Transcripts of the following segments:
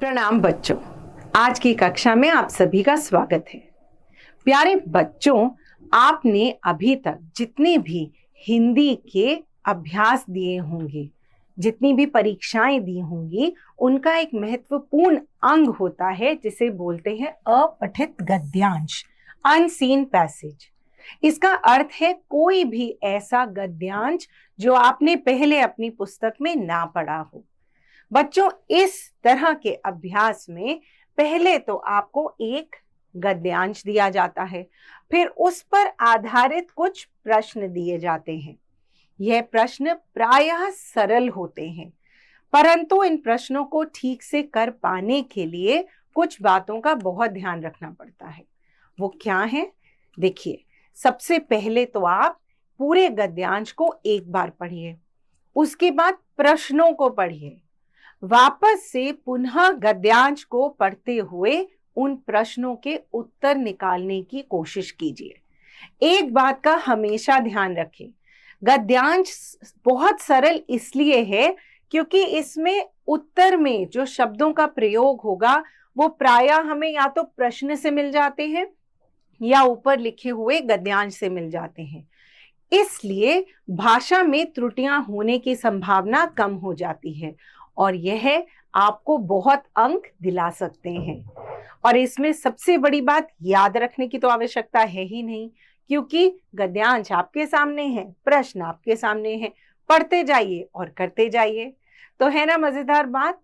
प्रणाम बच्चों। आज की कक्षा में आप सभी का स्वागत है। प्यारे बच्चों, आपने अभी तक जितने भी हिंदी के अभ्यास दिए होंगे, जितनी भी परीक्षाएं दी होंगी, उनका एक महत्वपूर्ण अंग होता है जिसे बोलते हैं अपठित गद्यांश, अनसीन पैसेज। इसका अर्थ है कोई भी ऐसा गद्यांश जो आपने पहले अपनी पुस्तक में ना पढ़ा हो। बच्चों, इस तरह के अभ्यास में पहले तो आपको एक गद्यांश दिया जाता है, फिर उस पर आधारित कुछ प्रश्न दिए जाते हैं। यह प्रश्न प्रायः सरल होते हैं, परंतु इन प्रश्नों को ठीक से कर पाने के लिए कुछ बातों का बहुत ध्यान रखना पड़ता है। वो क्या है? देखिए, सबसे पहले तो आप पूरे गद्यांश को एक बार पढ़िए, उसके बाद प्रश्नों को पढ़िए, वापस से पुनः गद्यांश को पढ़ते हुए उन प्रश्नों के उत्तर निकालने की कोशिश कीजिए। एक बात का हमेशा ध्यान रखें, गद्यांश बहुत सरल इसलिए है क्योंकि इसमें उत्तर में जो शब्दों का प्रयोग होगा वो प्रायः हमें या तो प्रश्न से मिल जाते हैं या ऊपर लिखे हुए गद्यांश से मिल जाते हैं। इसलिए भाषा में त्रुटियां होने की संभावना कम हो जाती है और यह आपको बहुत अंक दिला सकते हैं। और इसमें सबसे बड़ी बात याद रखने की तो आवश्यकता है ही नहीं, क्योंकि गद्यांश आपके सामने है, प्रश्न आपके सामने है, पढ़ते जाइए और करते जाइए। तो है ना मजेदार बात।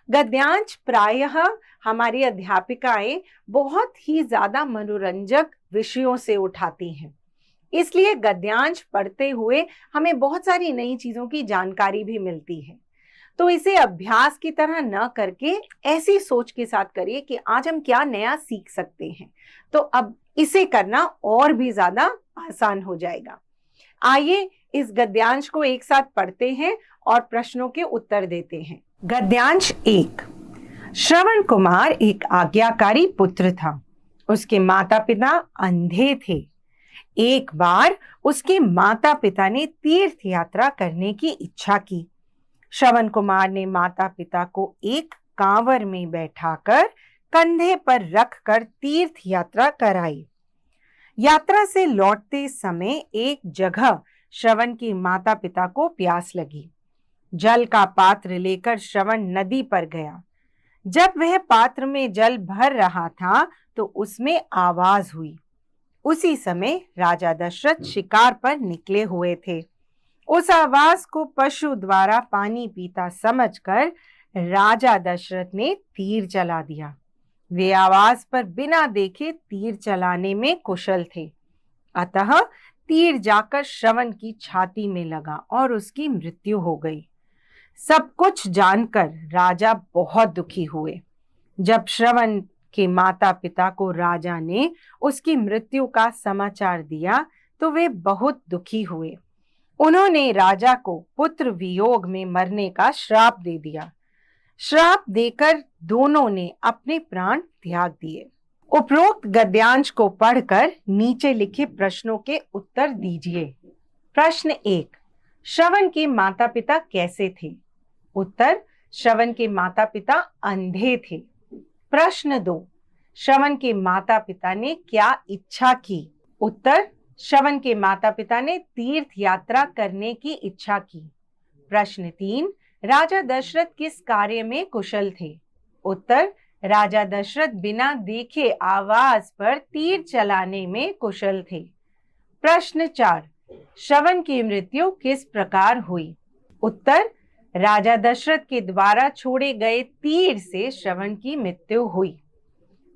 गद्यांश प्रायः हमारी अध्यापिकाएं बहुत ही ज्यादा मनोरंजक विषयों से उठाती हैं, इसलिए गद्यांश पढ़ते हुए हमें बहुत सारी नई चीजों की जानकारी भी मिलती है। तो इसे अभ्यास की तरह न करके ऐसी सोच के साथ करिए कि आज हम क्या नया सीख सकते हैं, तो अब इसे करना और भी ज्यादा आसान हो जाएगा। आइए इस गद्यांश को एक साथ पढ़ते हैं और प्रश्नों के उत्तर देते हैं। गद्यांश 1। श्रवण कुमार एक आज्ञाकारी पुत्र था। उसके माता पिता अंधे थे। एक बार उसके माता पिता ने तीर्थ यात्रा करने की इच्छा की। श्रवण कुमार ने माता पिता को एक कांवर में बैठाकर कंधे पर रखकर तीर्थ यात्रा कराई। यात्रा से लौटते समय एक जगह श्रवण की माता पिता को प्यास लगी। जल का पात्र लेकर श्रवण नदी पर गया। जब वह पात्र में जल भर रहा था तो उसमें आवाज हुई। उसी समय राजा दशरथ शिकार पर निकले हुए थे। उस आवाज को पशु द्वारा पानी पीता समझकर राजा दशरथ ने तीर चला दिया। वे आवाज पर बिना देखे तीर चलाने में कुशल थे, अतः तीर जाकर श्रवण की छाती में लगा और उसकी मृत्यु हो गई। सब कुछ जानकर राजा बहुत दुखी हुए। जब श्रवण के माता पिता को राजा ने उसकी मृत्यु का समाचार दिया तो वे बहुत दुखी हुए। उन्होंने राजा को पुत्र वियोग में मरने का श्राप दे दिया। श्राप देकर दोनों ने अपने प्राण त्याग दिए। उपरोक्त गद्यांश को पढ़कर नीचे लिखे प्रश्नों के उत्तर दीजिए। प्रश्न 1। श्रवण के माता पिता कैसे थे? उत्तर, श्रवण के माता पिता अंधे थे। प्रश्न 2। श्रवण के माता पिता ने क्या इच्छा की? उत्तर, श्रवण के माता पिता ने तीर्थ यात्रा करने की इच्छा की। प्रश्न 3। राजा दशरथ किस कार्य में कुशल थे? उत्तर, राजा दशरथ बिना देखे आवाज पर तीर चलाने में कुशल थे। प्रश्न 4। श्रवण की मृत्यु किस प्रकार हुई? उत्तर, राजा दशरथ के द्वारा छोड़े गए तीर से श्रवण की मृत्यु हुई।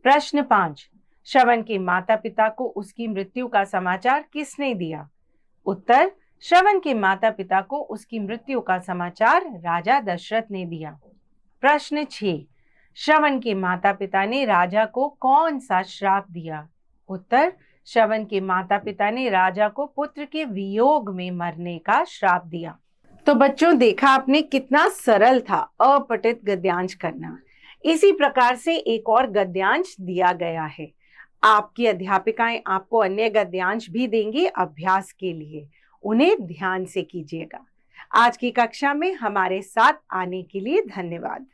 प्रश्न 5। श्रवण के माता पिता को उसकी मृत्यु का समाचार किसने दिया? उत्तर, श्रवण के माता पिता को उसकी मृत्यु का समाचार राजा दशरथ ने दिया। प्रश्न 6। श्रवण के माता पिता ने राजा को कौन सा श्राप दिया? उत्तर, श्रवण के माता पिता ने राजा को पुत्र के वियोग में मरने का श्राप दिया। तो बच्चों, देखा आपने कितना सरल था अपठित गद्यांश करना। इसी प्रकार से एक और गद्यांश दिया गया है। आपकी अध्यापिकाएं आपको अन्य गद्यांश भी देंगी अभ्यास के लिए, उन्हें ध्यान से कीजिएगा। आज की कक्षा में हमारे साथ आने के लिए धन्यवाद।